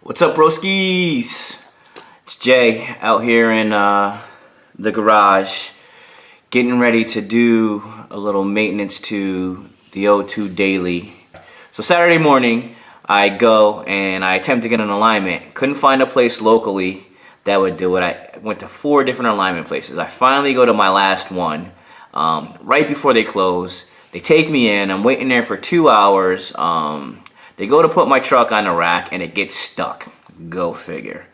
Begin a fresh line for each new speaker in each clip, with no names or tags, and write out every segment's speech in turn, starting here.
What's up, broskies? It's Jay out here in the garage getting ready to do a little maintenance to the O2 daily. So Saturday morning I go and I attempt to get an alignment. Couldn't find a place locally that would do it. I went to 4 different alignment places. I finally go to my last one right before they close. They take me in. I'm waiting there for 2 hours. They go to put my truck on the rack and it gets stuck. Go figure.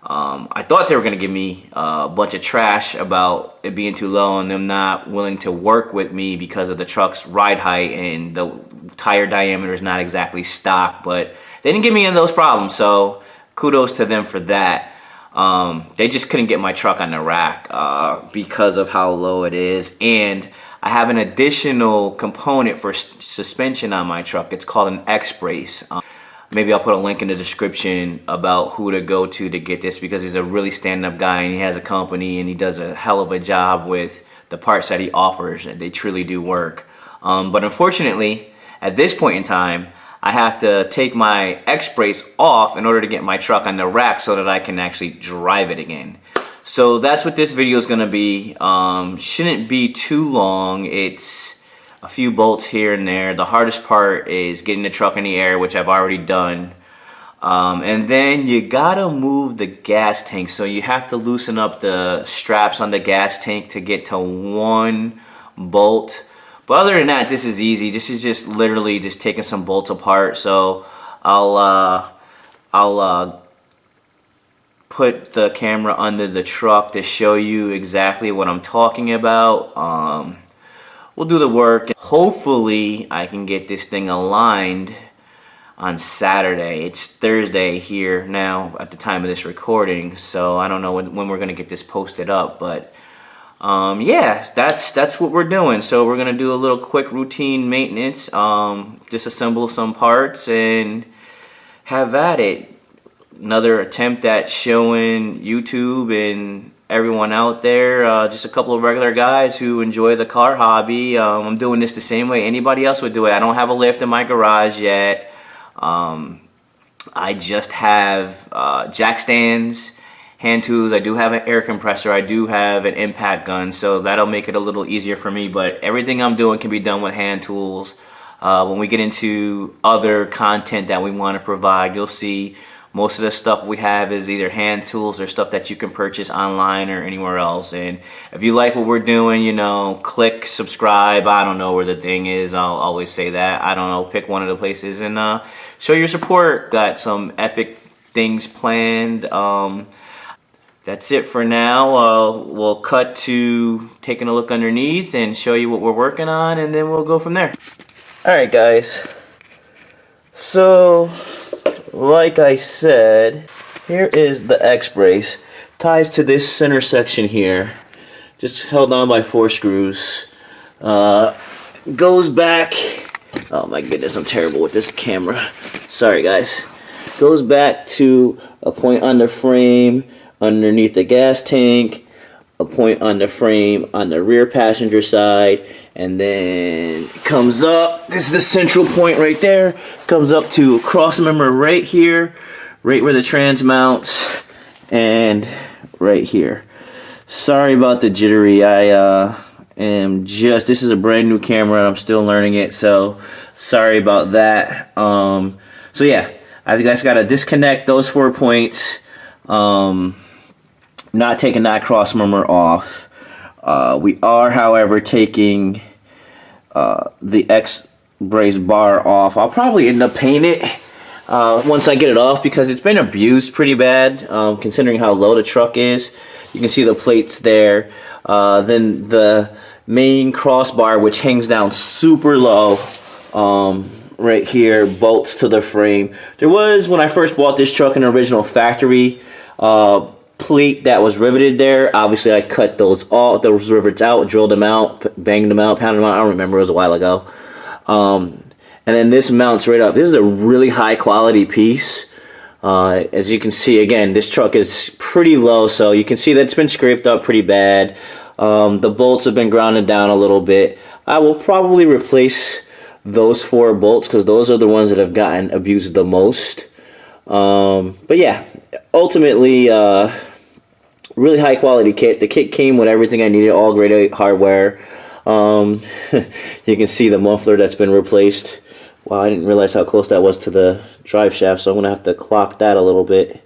I thought they were going to give me a bunch of trash about it being too low and them not willing to work with me because of the truck's ride height and the tire diameter is not exactly stock, but they didn't give me any of those problems, so kudos to them for that. They just couldn't get my truck on the rack because of how low it is, and I have an additional component for suspension on my truck. It's called an Xbrace. Maybe I'll put a link in the description about who to go to get this, because he's a really stand-up guy and he has a company and he does a hell of a job with the parts that he offers, and they truly do work. But unfortunately, at this point in time, I have to take my Xbrace off in order to get my truck on the rack so that I can actually drive it again. So that's what this video is going to be. Shouldn't be too long. It's a few bolts here and there. The hardest part is getting the truck in the air, which I've already done. And then you gotta move the gas tank. So you have to loosen up the straps on the gas tank to get to 1 bolt. But other than that, this is easy. This is just literally just taking some bolts apart. So I'll put the camera under the truck to show you exactly what I'm talking about. We'll do the work. Hopefully I can get this thing aligned on Saturday. It's Thursday here now at the time of this recording, so I don't know when we're gonna get this posted up, but yeah, that's what we're doing. So we're gonna do a little quick routine maintenance, disassemble some parts and have at it. Another attempt at showing YouTube and everyone out there, just a couple of regular guys who enjoy the car hobby. I'm doing this the same way anybody else would do it. I don't have a lift in my garage yet. I just have jack stands, hand tools. I do have an air compressor. I do have an impact gun, so that'll make it a little easier for me. But everything I'm doing can be done with hand tools. When we get into other content that we want to provide, you'll see most of the stuff we have is either hand tools or stuff that you can purchase online or anywhere else. And if you like what we're doing, you know, click subscribe. I don't know where the thing is. I'll always say that. I don't know. Pick one of the places and show your support. Got some epic things planned. That's it for now. We'll cut to taking a look underneath and show you what we're working on, and then we'll go from there. Alright guys, so like I said, here is the Xbrace. Ties to this center section here, just held on by 4 screws. Goes back, oh my goodness, I'm terrible with this camera, sorry guys. Goes back to a point on the frame underneath the gas tank, a point on the frame on the rear passenger side, and then comes up, this is the central point right there, comes up to a cross member right here, right where the trans mounts, and right here. Sorry about the jittery. I am just, this is a brand new camera and I'm still learning it, so sorry about that. So yeah, I think I just gotta disconnect those 4 points, not taking that cross member off. We are, however, taking the Xbrace bar off. I'll probably end up painting it once I get it off, because it's been abused pretty bad, considering how low the truck is. You can see the plates there. Then the main crossbar, which hangs down super low, right here, bolts to the frame. There was, when I first bought this truck, an original factory plate that was riveted there. Obviously I cut those rivets out, drilled them out, banged them out, pounded them out. I don't remember, it was a while ago. And then this mounts right up. This is a really high quality piece. As you can see, again, this truck is pretty low, so you can see that it's been scraped up pretty bad. The bolts have been grounded down a little bit. I will probably replace those 4 bolts because those are the ones that have gotten abused the most. But yeah, ultimately, really high quality kit. The kit came with everything I needed, all grade A hardware. You can see the muffler that's been replaced. Wow, I didn't realize how close that was to the drive shaft, so I'm gonna have to clock that a little bit.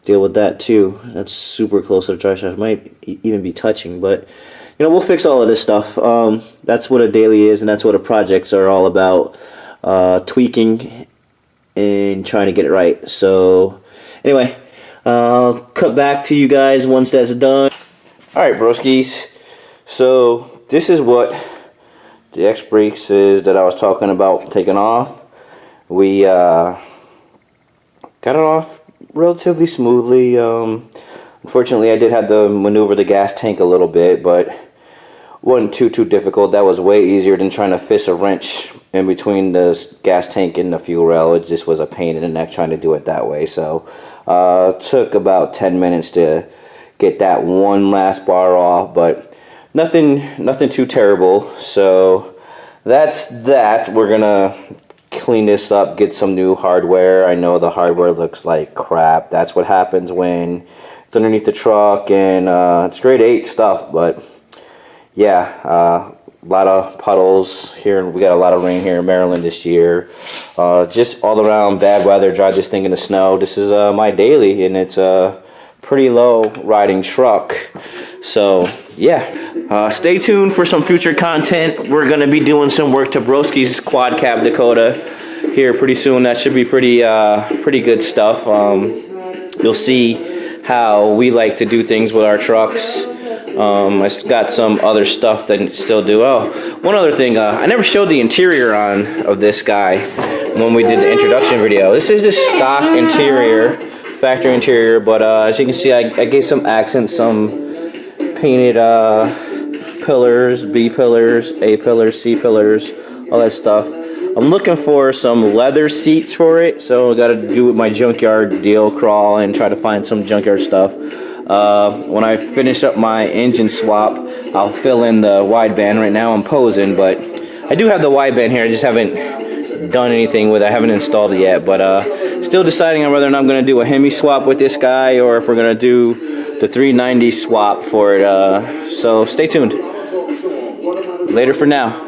Deal with that too. That's super close to the drive shaft. Might even be touching, but you know, we'll fix all of this stuff. That's what a daily is, and that's what a projects are all about. Tweaking and trying to get it right. So anyway, I'll cut back to you guys once that's done. Alright, broskies. So this is what the Xbrace is that I was talking about taking off. We got it off relatively smoothly. Unfortunately, I did have to maneuver the gas tank a little bit, but wasn't too difficult. That was way easier than trying to fist a wrench in between the gas tank and the fuel rail. It just was a pain in the neck trying to do it that way. So took about 10 minutes to get that one last bar off, but nothing too terrible. So that's that. We're gonna clean this up, get some new hardware. I know the hardware looks like crap. That's what happens when it's underneath the truck, and it's grade 8 stuff, but yeah, a lot of puddles here. We got a lot of rain here in Maryland this year. Just all around bad weather. Drive this thing in the snow. This is my daily, and it's a pretty low riding truck. So yeah, stay tuned for some future content. We're gonna be doing some work to Broski's quad cab Dakota here pretty soon. That should be pretty good stuff. You'll see how we like to do things with our trucks. I got some other stuff that still do. Oh, one other thing, I never showed the interior of this guy when we did the introduction video. This is just stock interior, factory interior, but as you can see, I gave some accents, some painted pillars, B pillars, A pillars, C pillars, all that stuff. I'm looking for some leather seats for it, so I got to do with my junkyard deal crawl and try to find some junkyard stuff. When I finish up my engine swap, I'll fill in the wideband. Right now I'm posing, but I do have the wideband here. I just haven't done anything with it. I haven't installed it yet, but still deciding on whether or not I'm going to do a Hemi swap with this guy, or if we're going to do the 390 swap for it. So stay tuned. Later for now.